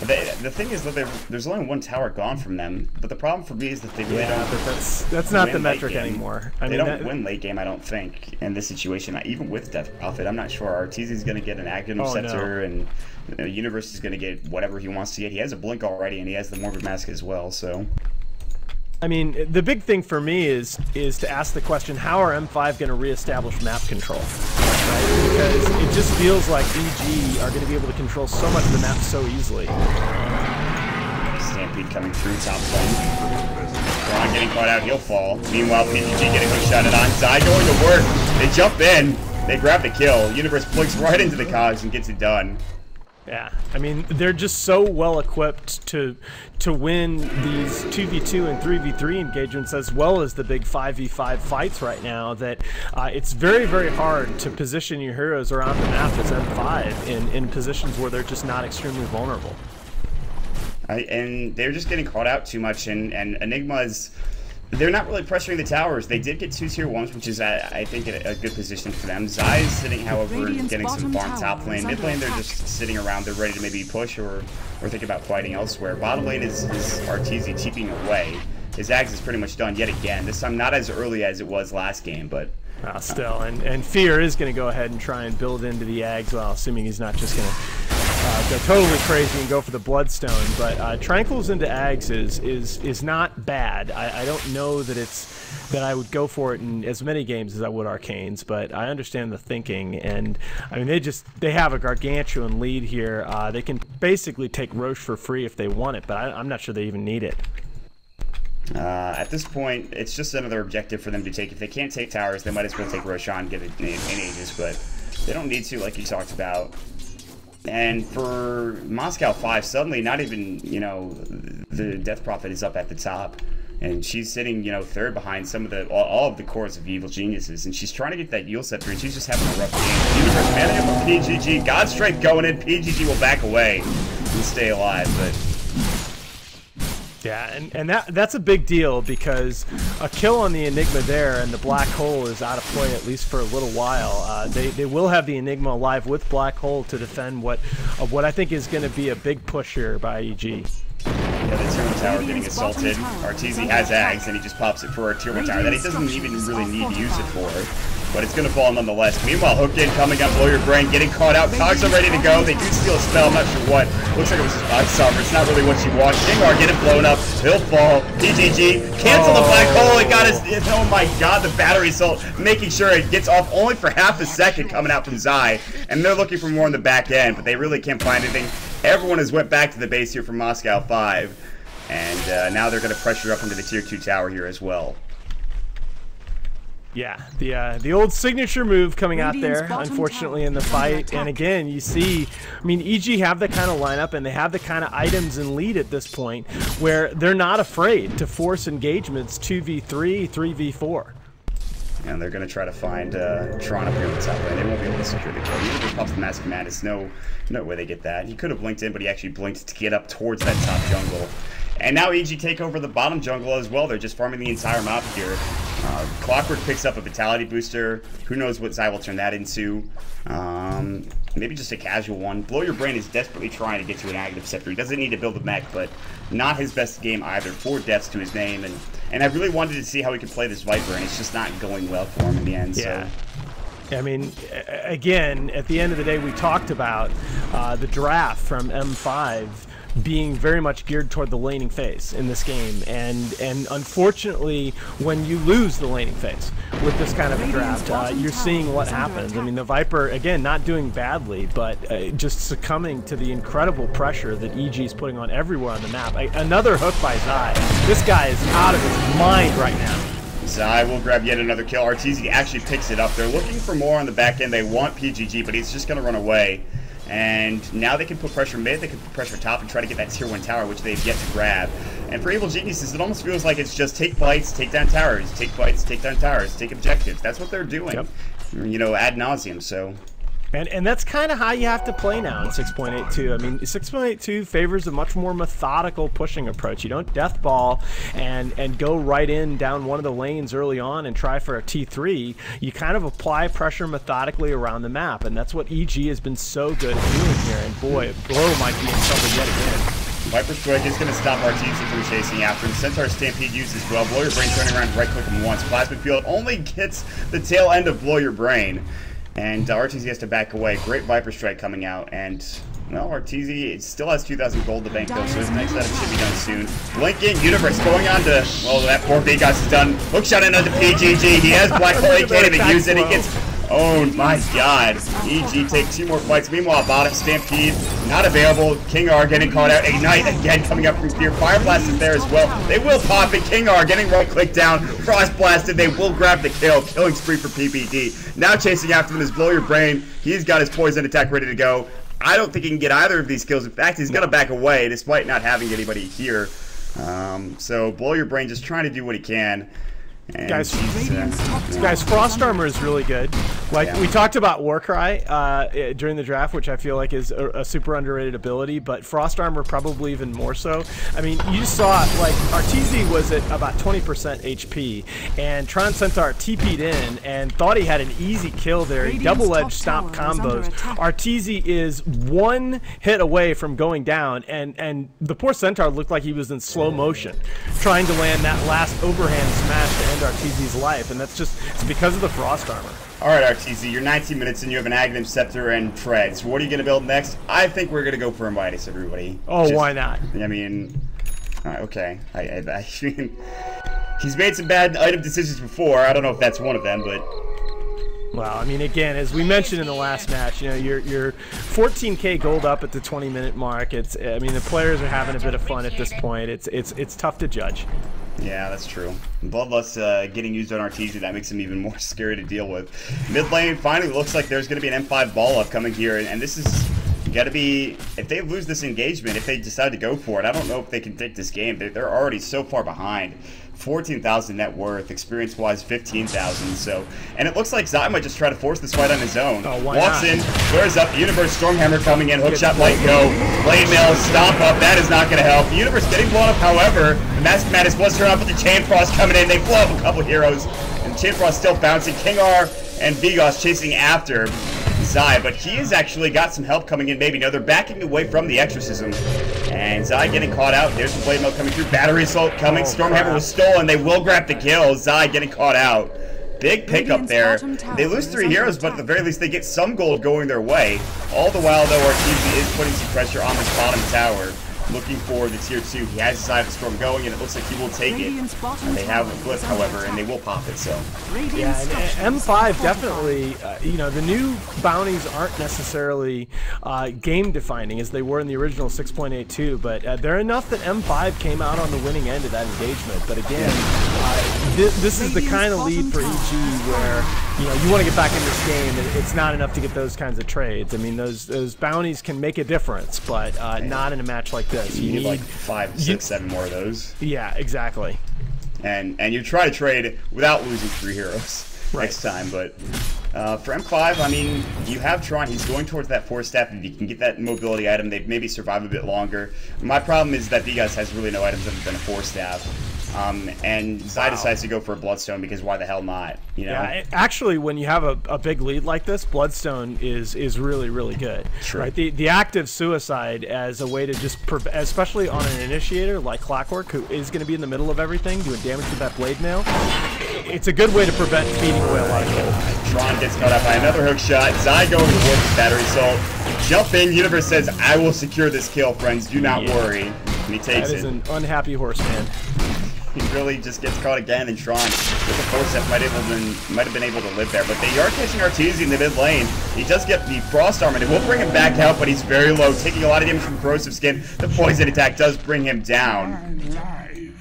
[SPEAKER 3] The thing is that there's only one tower gone from them. But the problem for me is that they really don't.
[SPEAKER 4] But that's not the metric anymore.
[SPEAKER 3] They don't win late game, I don't think, in this situation. Even with Death Prophet, I'm not sure. Arteezy's going to get an Agnum Scepter, and Universe is going to get whatever he wants to get. He has a Blink already, and he has the Morbid Mask as well. So.
[SPEAKER 4] I mean, the big thing for me is to ask the question, how are M5 going to reestablish map control? Right? Because it just feels like EG are going to be able to control so much of the map so easily.
[SPEAKER 3] Stampede coming through top lane. Ron getting caught out, he'll fall. Meanwhile, PGG getting hook shotted on. Zai going to work. They jump in. They grab the kill. Universe blinks right into the cogs and gets it done.
[SPEAKER 4] Yeah, I mean, they're just so well equipped to win these 2v2 and 3v3 engagements, as well as the big 5v5 fights right now, that it's very, very hard to position your heroes around the map as M5 in positions where they're just not extremely vulnerable.
[SPEAKER 3] And they're just getting caught out too much, and Enigma's. They're not really pressuring the towers. They did get 2 tier 1s, which is, I think, a good position for them. Zai is sitting, however, getting some farm top lane. Mid lane, they're just sitting around. They're ready to maybe push or think about fighting elsewhere. Bottom lane is Arteezy keeping away. His Ags is pretty much done yet again. This time not as early as it was last game, but...
[SPEAKER 4] still, and Fear is going to go ahead and try and build into the Ags, well, assuming he's not just going to go totally crazy and go for the Bloodstone. But Tranquils into Ags is not bad. I don't know that I would go for it in as many games as I would Arcanes, but I understand the thinking. And I mean, they have a gargantuan lead here. They can basically take Roche for free if they want it, but I'm not sure they even need it.
[SPEAKER 3] At this point, it's just another objective for them to take. If they can't take towers, they might as well take Roshan and get it in Aegis, but they don't need to, like you talked about. And for Moscow 5, suddenly not even, you know, the Death Prophet is up at the top. And she's sitting, you know, third behind some of all of the cores of Evil Geniuses. And she's trying to get that Yule Scepter, and she's just having a rough game. Universe manning up with PGG. God Strike going in. PGG will back away and stay alive, but...
[SPEAKER 4] Yeah, and that's a big deal because a kill on the Enigma there and the Black Hole is out of play at least for a little while. They will have the Enigma alive with Black Hole to defend what I think is going to be a big push here by EG.
[SPEAKER 3] Yeah, the Tier 1 tower getting assaulted. Arteezy has Ags, and he just pops it for a Tier 1 tower that he doesn't even really need to use it for. But it's going to fall nonetheless. Meanwhile, Hook in, coming up, Blow Your Brain, getting caught out. Cogs are ready to go. They do steal a spell, I'm not sure what. Looks like it was just Box Summer. It's not really what you want. Kingar getting blown up. He'll fall. PGG, cancel the Black Hole. It got his, oh my god, the battery assault, making sure it gets off only for half a second coming out from Zai. And they're looking for more on the back end, but they really can't find anything. Everyone has went back to the base here from Moscow 5. And now they're going to pressure up into the Tier 2 tower here as well.
[SPEAKER 4] Yeah, the old signature move coming out there, unfortunately, in the fight. And again, you see, I mean, EG have the kind of lineup and they have the kind of items in lead at this point where they're not afraid to force engagements 2v3, 3v4.
[SPEAKER 3] And they're going to try to find Tron up here on the top lane. They won't be able to secure the kill. Even if he pops the Mask Command, there's no way they get that. He could have blinked in, but he actually blinked to get up towards that top jungle. And now EG take over the bottom jungle as well. They're just farming the entire map here. Clockwork picks up a Vitality booster. Who knows what Zai will turn that into. Maybe just a casual one. Blow Your Brain is desperately trying to get to an active scepter. He doesn't need to build a mech, but not his best game either. 4 deaths to his name. And I really wanted to see how he could play this Viper, and it's just not going well for him in the end.
[SPEAKER 4] Yeah.
[SPEAKER 3] So.
[SPEAKER 4] I mean, again, at the end of the day, we talked about the draft from M5 being very much geared toward the laning phase in this game, and unfortunately, when you lose the laning phase with this kind of a draft, you're seeing what happens. I mean, the Viper, again, not doing badly, but just succumbing to the incredible pressure that EG is putting on everywhere on the map. Another hook by Zai. This guy is out of his mind right now.
[SPEAKER 3] Zai will grab yet another kill. Arteezy actually picks it up. They're looking for more on the back end. They want PGG, but he's just going to run away. And now they can put pressure mid, they can put pressure top and try to get that Tier 1 tower, which they've yet to grab. And for Evil Geniuses, it almost feels like it's just take fights, take down towers, take fights, take down towers, take objectives. That's what they're doing, you know, ad nauseum, so...
[SPEAKER 4] And that's kind of how you have to play now in 6.82. I mean, 6.82 favors a much more methodical pushing approach. You don't death ball and go right in down one of the lanes early on and try for a T3. You kind of apply pressure methodically around the map, and that's what EG has been so good at doing here. And boy, Blow might be in trouble yet again.
[SPEAKER 3] Viper's quick is going to stop Arteezy from chasing after him. Centaur Stampede uses well. Blow Your Brain turning around, right click him once. Plasma Field only gets the tail end of Blow Your Brain. And Arteezy has to back away. Great Viper Strike coming out. And, well, Arteezy still has 2,000 gold to bank, though, so his next setup should be done soon. Blinking, Universe going on to, well, that poor Vegas is done. Hookshot into PGG. He has Black Hole. He can't even use it. He gets owned. My god. EG take 2 more fights. Meanwhile, bottom Stampede not available. Kingar getting caught out. Ignite again coming up from Spear. Fire Blast is there as well. They will pop it. Kingar getting right click down. Frost Blasted. They will grab the kill. Killing spree for PPD. Now chasing after them is Blow Your Brain. He's got his poison attack ready to go. I don't think he can get either of these kills. In fact, he's going to back away despite not having anybody here. So Blow Your Brain just trying to do what he can. And
[SPEAKER 4] guys, Frost Armor is really good. Like, we talked about Warcry during the draft, which I feel like is a super underrated ability, but Frost Armor probably even more so. I mean, you just saw, like, Arteezy was at about 20% HP, and Tron Centaur TP'd in and thought he had an easy kill there. He double-edged stomp combos. Arteezy is 1 hit away from going down, and the poor Centaur looked like he was in slow motion, trying to land that last overhand smash to end Arteezy's life, and that's just, it's because of the Frost Armor.
[SPEAKER 3] All right, RTZ, you're 19 minutes and you have an Aghanim Scepter and Tread. So what are you going to build next? I think we're going to go for a Midas, everybody.
[SPEAKER 4] Oh, why not?
[SPEAKER 3] I mean, okay. I mean, he's made some bad item decisions before. I don't know if that's one of them, but...
[SPEAKER 4] Well, I mean, again, as we mentioned in the last match, you know, you're 14K gold up at the 20-minute mark. I mean, the players are having a bit of fun at this point. It's tough to judge.
[SPEAKER 3] Yeah, that's true. Bloodlust getting used on Artesia, that makes him even more scary to deal with. Mid lane finally looks like there's going to be an M5 ball up coming here, and this is got to be, if they lose this engagement, if they decide to go for it, I don't know if they can take this game. They're already so far behind. 14,000 net worth, experience-wise 15,000. So, and it looks like Zai might just try to force this fight on his own.
[SPEAKER 4] Oh, why
[SPEAKER 3] Walks
[SPEAKER 4] not?
[SPEAKER 3] in, squares up. Universe Stormhammer coming in. Hookshot might go. Blade Mail, stop up. That is not going to help. The Universe getting blown up. However, the Mask Madness was turned off with the Chain Frost coming in. They blow up a couple heroes, and Chain Frost still bouncing. Kingar and Vigos chasing after Zai, but he has actually got some help coming in. Maybe no, they're backing away from the exorcism, and Zai getting caught out. There's the blade mail coming through. Battery assault coming. Stormhammer was stolen. They will grab the kill. Zai getting caught out. Big pickup there. They lose 3 heroes, but at the very least they get some gold going their way. All the while though, Artesia is putting some pressure on this bottom tower, looking for the tier 2. He has his Eye of the Storm going, and it looks like he will take it. And they have a flip, however, and they will pop it. So
[SPEAKER 4] yeah, and M5 definitely, you know, the new bounties aren't necessarily game defining as they were in the original 6.82, but they're enough that M5 came out on the winning end of that engagement. But again, this is the kind of lead for EG where, you know, you want to get back in this game. It's not enough to get those kinds of trades. I mean, those bounties can make a difference, but not in a match like this.
[SPEAKER 3] You need like 5, 6, 7 more of those.
[SPEAKER 4] Yeah, exactly.
[SPEAKER 3] And you try to trade without losing 3 heroes next time. But for M5, I mean, you have Tron. He's going towards that 4-staff. If he can get that mobility item, they'd maybe survive a bit longer. My problem is that Vigas has really no items other than a 4-staff. And Zai decides to go for a Bloodstone because why the hell not? You know?
[SPEAKER 4] Yeah, actually, when you have a big lead like this, Bloodstone is really, really good.
[SPEAKER 3] True.
[SPEAKER 4] Right? The active suicide as a way to just, especially on an initiator like Clockwork, who is going to be in the middle of everything, doing damage with that blade mail, it's a good way to prevent feeding away a lot of gold.
[SPEAKER 3] Tron gets caught up by another hook shot. Zai going towards the battery assault. Jump in. Universe says, I will secure this kill, friends. Do not worry. And he takes it.
[SPEAKER 4] That is an unhappy horseman.
[SPEAKER 3] He really just gets caught again, and Tron with the force that might have been able to live there. But they are catching Artesia in the mid lane. He does get the Frost Arm, and it will bring him back out, but he's very low, taking a lot of damage from Corrosive Skin. The poison attack does bring him down. And,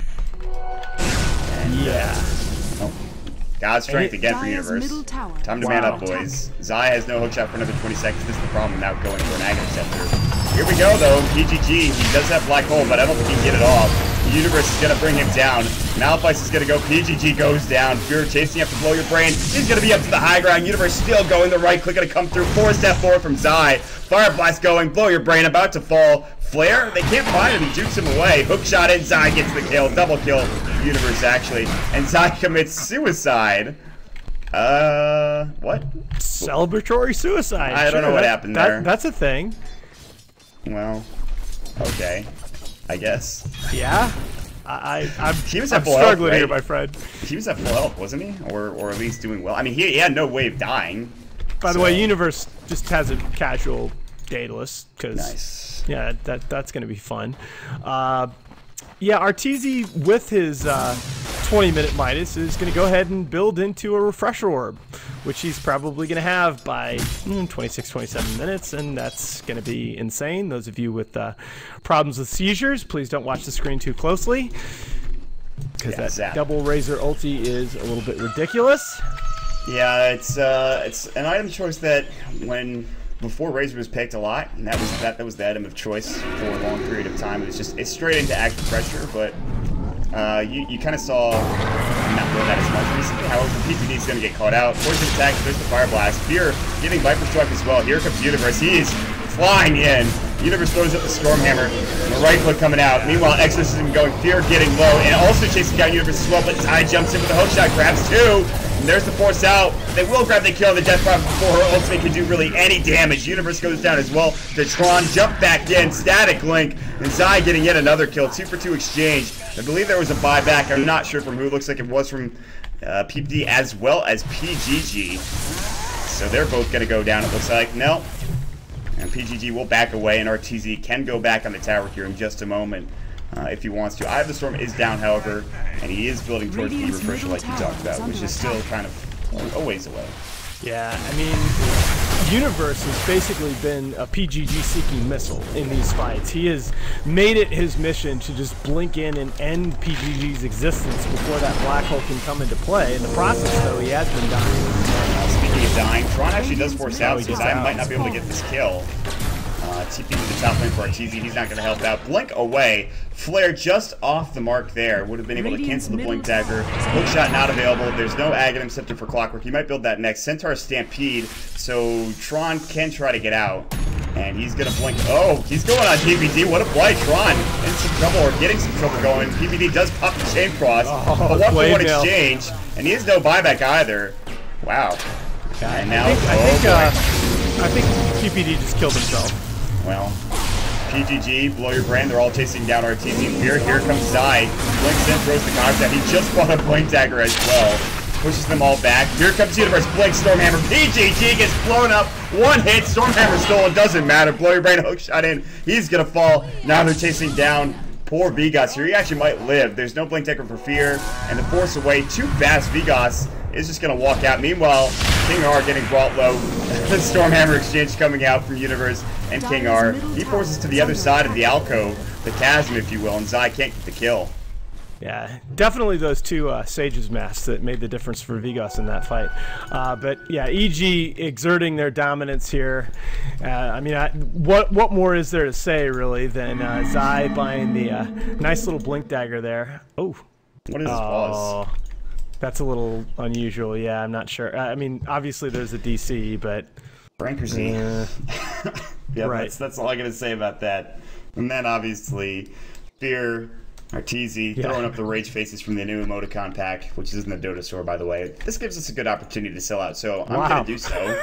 [SPEAKER 3] God's strength again for Universe. Time to man up, boys. Zai has no hookshot for another 20 seconds. This is the problem now going for an Aghanim Scepter. Here we go, though. PGG, he does have Black Hole, but I don't think he can get it off. The Universe is going to bring him down. Malphite is going to go. PGG goes down. Fear chasing after Blow Your Brain. He's going to be up to the high ground. Universe still going. The right click going to come through. 4-step forward from Zai. Fire Blast going. Blow Your Brain about to fall. Flare, they can't find him. He jukes him away. Hookshot in. Zai gets the kill. Double kill. Universe, actually. And Zai commits suicide. What?
[SPEAKER 4] Celebratory suicide.
[SPEAKER 3] I don't know what happened there.
[SPEAKER 4] That's a thing.
[SPEAKER 3] Well, okay. I guess.
[SPEAKER 4] Yeah. I'm
[SPEAKER 3] struggling
[SPEAKER 4] here, my friend.
[SPEAKER 3] He was at full health, wasn't he? Or at least doing well. I mean, he had no way of dying.
[SPEAKER 4] By the way, Universe just has a casual Daedalus, because
[SPEAKER 3] nice.
[SPEAKER 4] Yeah, that's going to be fun. Yeah, Artesia with his 20-minute Midas is going to go ahead and build into a Refresher Orb, which he's probably going to have by 26, 27 minutes, and that's going to be insane. Those of you with problems with seizures, please don't watch the screen too closely, because that double Razor ulti is a little bit ridiculous.
[SPEAKER 3] Yeah, it's an item choice that before Razor was picked a lot, and that was the item of choice for a long period of time. It's straight into active pressure, but you kind of saw not really that as much recently. However, PTD is going to get caught out. Poison attack, there's the Fire Blast. Fear giving Viper Struck as well. Here comes Universe. He's flying in. Universe throws up the Stormhammer. And the right click coming out. Meanwhile, Exorcism going. Fear getting low, and also chasing down Universe as well. But Zai jumps in with the hookshot, grabs 2. And there's the force out. They will grab the kill. The Death Prophet before her ultimate can do really any damage. Universe goes down as well. The Tron jump back in. Static Link. And Zai getting yet another kill. 2 for 2 exchange. I believe there was a buyback. I'm not sure from who. Looks like it was from PPD as well as PGG. So they're both going to go down, it looks like. No. And PGG will back away, and RTZ can go back on the tower here in just a moment if he wants to. Eye of the Storm is down, however, and he is building towards the refresher like you talked about, which is still kind of a ways away.
[SPEAKER 4] Yeah, I mean, Universe has basically been a PGG-seeking missile in these fights. He has made it his mission to just blink in and end PGG's existence before that black hole can come into play. In the process, though, he has been dying.
[SPEAKER 3] Speaking of dying, Tron actually does force out, so I might not be able to get this kill. TP to the top lane for RTZ. He's not going to help out. Blink away. Flare just off the mark there. Would have been able to cancel the Blink Dagger. Hook shot not available. There's no Aghanim Scepter for Clockwork. He might build that next. Centaur Stampede, so Tron can try to get out. And he's going to blink. Oh, he's going on PPD. What a play. Tron in some trouble or getting some trouble going. PPD does pop the Chain Cross. A 1-for-1 exchange. And he has no buyback either. Wow. And now,
[SPEAKER 4] I think PPD just killed himself.
[SPEAKER 3] Well, PGG, Blow Your Brain, they're all chasing down RTZ. Here comes Zai. Blinks in, throws the cogs out. He just bought a Blink Dagger as well. Pushes them all back. Here comes Universe, Blink, Stormhammer. PGG gets blown up. One hit, Stormhammer stolen, doesn't matter. Blow Your Brain, hook shot in. He's gonna fall. Now they're chasing down poor Vigos here. He actually might live. There's no Blink Dagger for Fear. And the force away too fast. Vigos is just going to walk out. Meanwhile, King R getting brought low. The Stormhammer exchange coming out from Universe and King R. He forces to the other side of the alcove, the chasm, if you will, and Zai can't get the kill.
[SPEAKER 4] Yeah, definitely those two Sage's masks that made the difference for Vigos in that fight. But yeah, EG exerting their dominance here. I mean, what more is there to say, really, than Zai buying the nice little Blink Dagger there. Oh.
[SPEAKER 3] What is this pause?
[SPEAKER 4] That's a little unusual. Yeah, I'm not sure. I mean, obviously there's a DC, but
[SPEAKER 3] Brankersy. Yeah, right. That's all I got to say about that. And then obviously, Fear, RTZ throwing up the rage faces from the new emoticon pack, which is in the Dota store, by the way. This gives us a good opportunity to sell out, so I'm going to do so.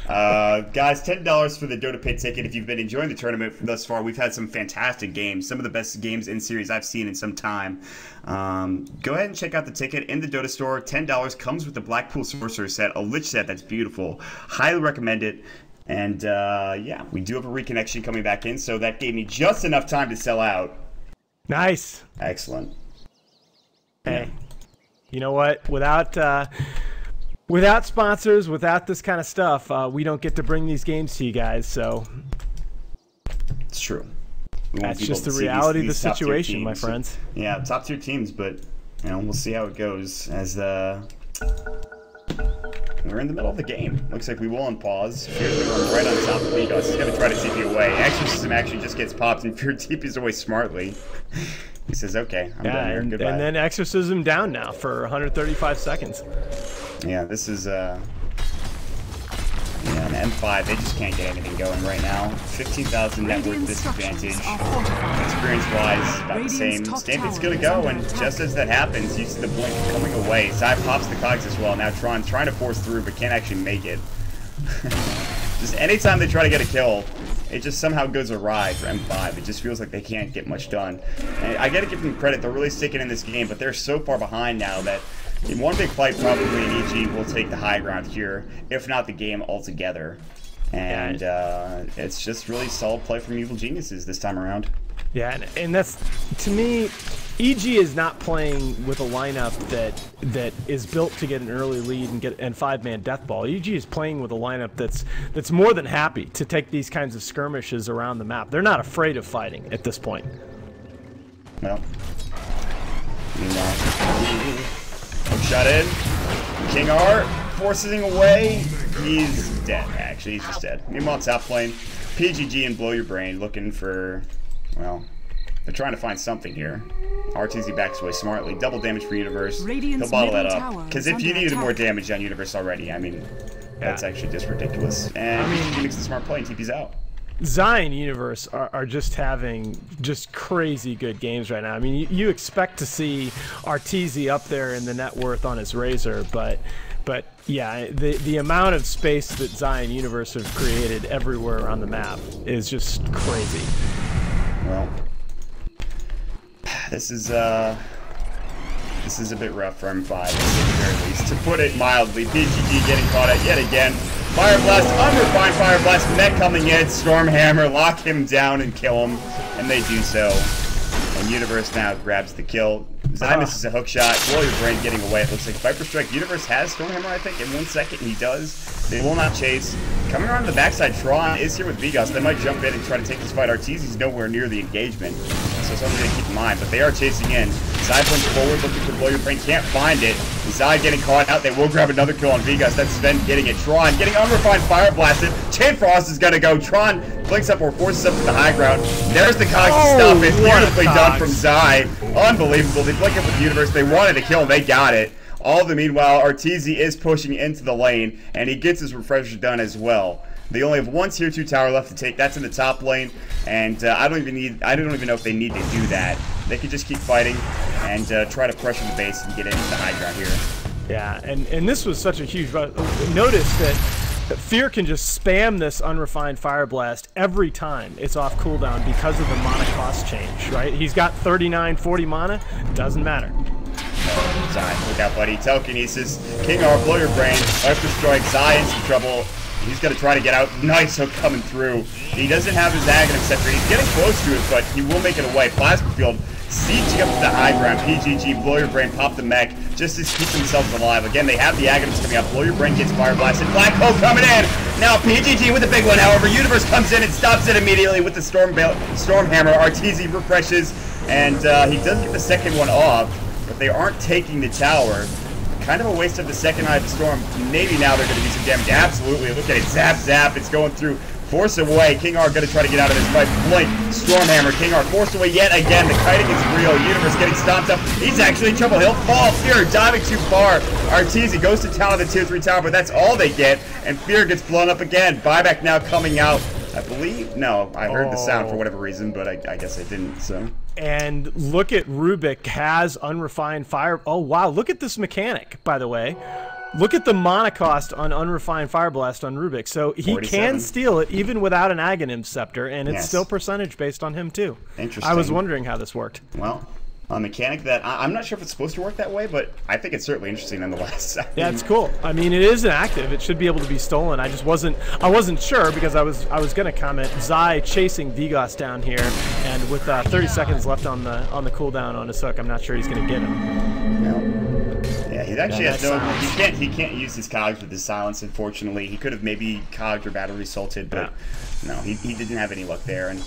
[SPEAKER 3] Guys, $10 for the Dota Pit ticket. If you've been enjoying the tournament thus far, we've had some fantastic games, some of the best games in series I've seen in some time. Go ahead and check out the ticket in the Dota store. $10 comes with the Blackpool Sorcerer set, a Lich set that's beautiful. Highly recommend it. And yeah, we do have a reconnection coming back in, so that gave me just enough time to sell out.
[SPEAKER 4] Nice.
[SPEAKER 3] Excellent.
[SPEAKER 4] Hey, you know what? Without sponsors, without this kind of stuff, we don't get to bring these games to you guys. So
[SPEAKER 3] it's true.
[SPEAKER 4] That's just the reality of the situation, my friends.
[SPEAKER 3] Yeah, top tier teams, but you know, we'll see how it goes as we're in the middle of the game. Looks like we will unpause. Fear's gonna run right on top of Vigos. He's gonna try to TP away. Exorcism actually just gets popped, and Fear TPs away smartly. He says, "Okay, I'm done here. Goodbye."
[SPEAKER 4] And then Exorcism down now for 135 seconds.
[SPEAKER 3] Yeah, this is yeah, an M5. They just can't get anything going right now. 15,000 net worth disadvantage. Experience-wise, about the same. Stamped's gonna go, and just as that happens, you see the blink coming away. Zai pops the cogs as well. Now Tron trying to force through, but can't actually make it. Just anytime they try to get a kill, it just somehow goes awry for M5. It just feels like they can't get much done. And I gotta give them credit. They're really sticking in this game, but they're so far behind now that in one big fight, probably EG will take the high ground here, if not the game altogether. And it's just really solid play from Evil Geniuses this time around.
[SPEAKER 4] Yeah, and that's, to me, EG is not playing with a lineup that is built to get an early lead and five-man death ball. EG is playing with a lineup that's more than happy to take these kinds of skirmishes around the map. They're not afraid of fighting at this point.
[SPEAKER 3] Well, shot in. King R forcing away. He's dead, actually. He's just dead. Meanwhile, top lane, PGG and Blow Your Brain looking for, well, they're trying to find something here. RTZ backs away smartly. Double damage for Universe. He'll bottle that up. Because if you needed more damage on Universe already, I mean, that's actually just ridiculous. And he makes the smart play and TP's out.
[SPEAKER 4] Zai and Universe are just having just crazy good games right now. I mean, you expect to see RTZ up there in the net worth on his Razor, but yeah, the amount of space that Zai and Universe have created everywhere around the map is just crazy.
[SPEAKER 3] Well, this is This is a bit rough for M5, at the very least, to put it mildly. PGG getting caught out yet again. Fire Blast, unrefined Fire Blast, mech coming in, Stormhammer, lock him down and kill him, and they do so. And Universe now grabs the kill. Zai misses a hook shot, Warrior Brain getting away. It looks like Viper Strike. Universe has Stormhammer, I think, in 1 second, he does. They will not chase. Coming around the backside, Tron is here with Vigos. They might jump in and try to take this fight. Arteezy's nowhere near the engagement, so something to keep in mind. But they are chasing in. Zai points forward, looking for Warrior Brain, can't find it. Zai getting caught out. They will grab another kill on Vigos. That's Sven getting it. Tron getting unrefined Fire Blasted. Chain Frost is going to go. Tron blinks up or forces up to the high ground. There's the cogs to stop it. Beautifully done from Zai. Unbelievable. They blink up with the Universe. They wanted to kill him. They got it. All the meanwhile, Arteezy is pushing into the lane, and he gets his refresher done as well. They only have one tier 2 tower left to take. That's in the top lane, and I don't even know if they need to do that. They could just keep fighting and try to pressure the base and get into the high ground here.
[SPEAKER 4] Yeah, and this was such a huge. Notice that Fear can just spam this unrefined Fire Blast every time it's off cooldown because of the mana cost change. Right? He's got 39, 40 mana. Doesn't matter.
[SPEAKER 3] Zai, look out, buddy. Telekinesis, King R, blow your brain. Viper Strike, Zai in some trouble. He's going to try to get out. Nice hook coming through. He doesn't have his Aghanim Scepter. He's getting close to it, but he will make it away. Plasma Field, sieging up to the high ground. PGG, blow your brain, pop the mech, just to keep themselves alive. Again, they have the Aghanims coming out. Blow your brain gets Fire Blasted. Black Hole coming in. Now PGG with the big one. However, Universe comes in and stops it immediately with the Stormhammer. Arteezy refreshes, and he does get the second one off, but they aren't taking the tower. Kind of a waste of the second Eye of the Storm. Maybe now they're going to do some damage. Absolutely. Look at it. Zap, zap. It's going through. Force away. King R going to try to get out of this fight. Blink. Stormhammer. King R forced away yet again. The kiting is real. Universe getting stomped up. He's actually in trouble. He'll fall. Fear diving too far. Arteezy goes to tower the tier 3 tower, but that's all they get. And Fear gets blown up again. Buyback now coming out. I believe. No, I heard the sound for whatever reason, but I guess I didn't, so.
[SPEAKER 4] And look at Rubik has unrefined fire. Oh, wow. Look at this mechanic, by the way. Look at the mana cost on unrefined Fire Blast on Rubik. So he 47. Can steal it even without an Aghanim Scepter, and it's still percentage based on him, too.
[SPEAKER 3] Interesting.
[SPEAKER 4] I was wondering how this worked.
[SPEAKER 3] Well, a mechanic that I'm not sure if it's supposed to work that way, but I think it's certainly interesting nonetheless.
[SPEAKER 4] Yeah, it's cool. I mean, it is an active. It should be able to be stolen. I wasn't sure because I was going to comment Zai chasing Vigos down here, and with 30 seconds left on the cooldown on his hook, I'm not sure he's going to get him.
[SPEAKER 3] No. Yeah, he actually has no. He can't use his cogs with his silence. Unfortunately, he could have maybe cogged or battery salted, but no, he didn't have any luck there. And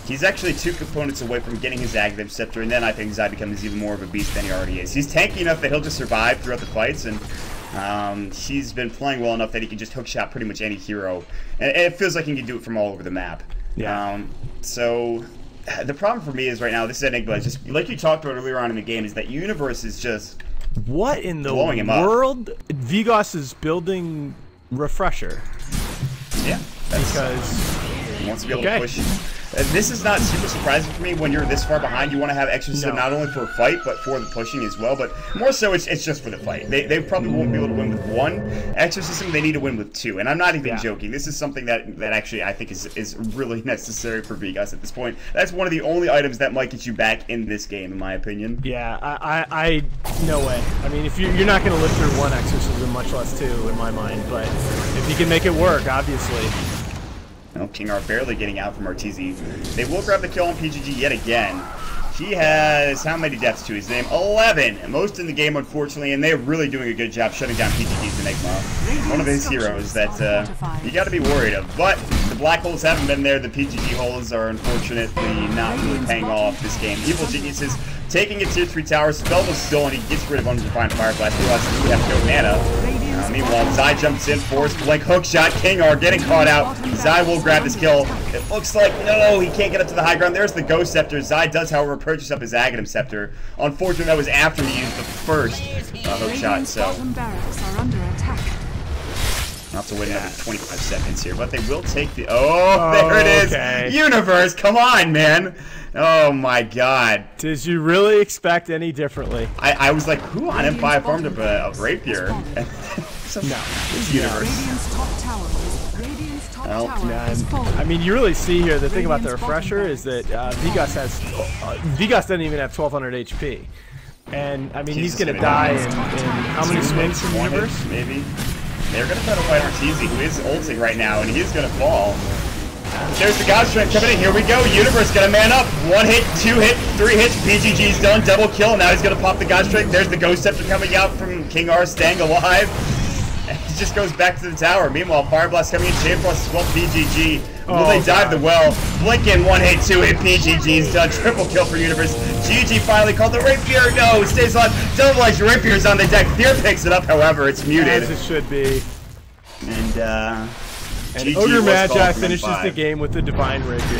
[SPEAKER 3] he's actually 2 components away from getting his Aghanim Scepter, and then I think Zai becomes even more of a beast than he already is. He's tanky enough that he'll just survive throughout the fights, and he's been playing well enough that he can just hookshot pretty much any hero, and it feels like he can do it from all over the map. Yeah. So the problem for me is right now, this is Enigma, is just like you talked about earlier on in the game, is that Universe is just
[SPEAKER 4] what in the world? Vigos is building Refresher.
[SPEAKER 3] Yeah,
[SPEAKER 4] because
[SPEAKER 3] he wants to be able to push. This is not super surprising for me. When you're this far behind, you want to have exorcism not only for a fight, but for the pushing as well. But more so, it's just for the fight. They probably won't be able to win with 1 exorcism. They need to win with 2. And I'm not even joking. This is something that actually I think is really necessary for Vigos at this point. That's one of the only items that might get you back in this game, in my opinion.
[SPEAKER 4] Yeah, I no way. I mean, if you're not going to live through 1 exorcism, much less 2, in my mind. But if you can make it work, obviously.
[SPEAKER 3] King R barely getting out from Arteezy. They will grab the kill on PGG yet again. He has how many deaths to his name? 11! Most in the game, unfortunately, and they're really doing a good job shutting down PGG's Enigma. One of his heroes that you got to be worried of. But the black holes haven't been there. The PGG holes are unfortunately not really paying off this game. Evil Geniuses taking a tier 3 tower. Spell was stolen. He gets rid of Undefined Fire Blast. He realizes we have no mana. Meanwhile, Zai jumps in, force blank hook shot. King R getting caught out. Zai will grab this kill. It looks like, no, he can't get up to the high ground. There's the Ghost Scepter. Zai does, however, purchase up his Aghanim Scepter. Unfortunately, that was after he used the first hook shot, so I'll have to wait another 25 seconds here, but they will take the... Oh, there it is! Okay. Universe, come on, man! Oh my god.
[SPEAKER 4] Did you really expect any differently?
[SPEAKER 3] I was like, who on M5 farmed up a rapier? So,
[SPEAKER 4] no.
[SPEAKER 3] It's Universe.
[SPEAKER 4] I mean, you really see here, the thing about the Refresher is that Vigos doesn't even have 1200 HP. And, I mean, he's going to die in how many swings from Universe?
[SPEAKER 3] Maybe. They're going to try to fight Arteezy, who is ulting right now, and he's going to fall. There's the God Strike coming in. Here we go. Universe going to man up. 1 hit, 2 hit, 3 hits. BGG's done. Double kill. Now he's going to pop the God Strike. There's the Ghost Scepter coming out from King R, staying alive. He just goes back to the tower. Meanwhile, Fire Blast coming in. Chain Frost as well. BGG. Will they dive the well? Blink in. 1 hit, 2 hit. BGG's done. Triple kill for Universe. GG finally called the Rapier. No, stays on. Double Edge Rapier's on the deck. Fear picks it up, however. It's muted.
[SPEAKER 4] As it should be.
[SPEAKER 3] And
[SPEAKER 4] Ogre Magi finishes the game with the Divine Rapier.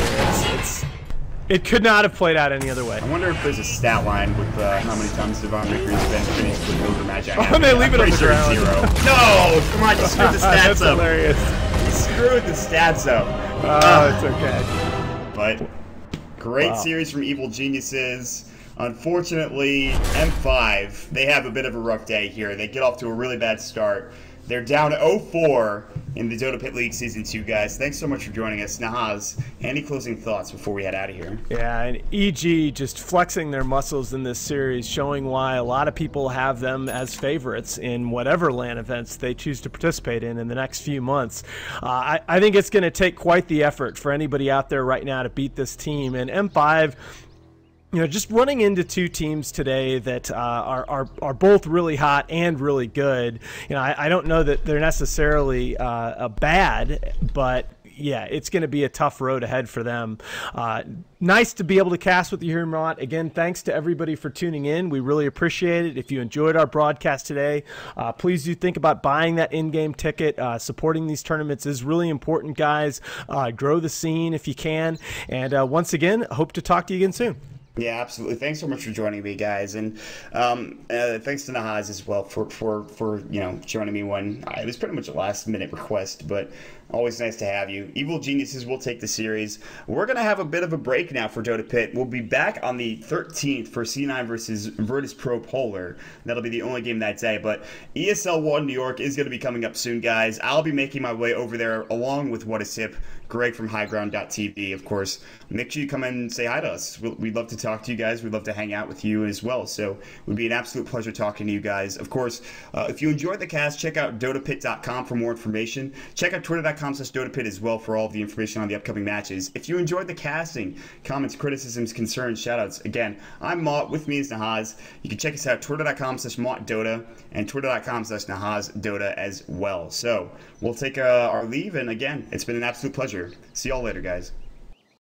[SPEAKER 4] It could not have played out any other way.
[SPEAKER 3] I wonder if there's a stat line with how many times Divine Rapier has been finished with Ogre Magi.
[SPEAKER 4] Oh, they leave it on the ground.
[SPEAKER 3] 0. No! Come on, you screwed the stats
[SPEAKER 4] That's
[SPEAKER 3] up.
[SPEAKER 4] hilarious.
[SPEAKER 3] You screwed the stats up.
[SPEAKER 4] Oh, it's okay.
[SPEAKER 3] But great series from Evil Geniuses. Unfortunately, M5, they have a bit of a rough day here. They get off to a really bad start. They're down 0-4 in the Dota Pit League Season 2, guys. Thanks so much for joining us. Nahaz, any closing thoughts before we head out of here?
[SPEAKER 4] Yeah, and EG just flexing their muscles in this series, showing why a lot of people have them as favorites in whatever LAN events they choose to participate in the next few months. I think it's going to take quite the effort for anybody out there right now to beat this team. And M5... You know, just running into two teams today that are both really hot and really good. You know, I don't know that they're necessarily bad, but yeah, it's going to be a tough road ahead for them. Nice to be able to cast with you here, Mott. Again, thanks to everybody for tuning in. We really appreciate it. If you enjoyed our broadcast today, please do think about buying that in-game ticket. Supporting these tournaments is really important, guys. Grow the scene if you can. And once again, hope to talk to you again soon.
[SPEAKER 3] Yeah, absolutely. Thanks so much for joining me, guys, and thanks to Nahaz as well for joining me when it was pretty much a last-minute request, but always nice to have you. Evil Geniuses will take the series. We're going to have a bit of a break now for Dota Pit. We'll be back on the 13th for C9 versus Virtus Pro Polar. That'll be the only game that day, but ESL 1 New York is going to be coming up soon, guys. I'll be making my way over there along with What Is Hip, Greg from highground.tv, of course. Make sure you come and say hi to us. We'd love to talk to you guys. We'd love to hang out with you as well. So it would be an absolute pleasure talking to you guys. Of course, if you enjoyed the cast, check out dotapit.com for more information. Check out twitter.com/dotapit as well for all of the information on the upcoming matches. If you enjoyed the casting, comments, criticisms, concerns, shoutouts, again, I'm Mott. With me is Nahaz. You can check us out twitter.com/MottDota and twitter.com/NahazDota as well. So we'll take our leave. And again, it's been an absolute pleasure. See y'all later, guys.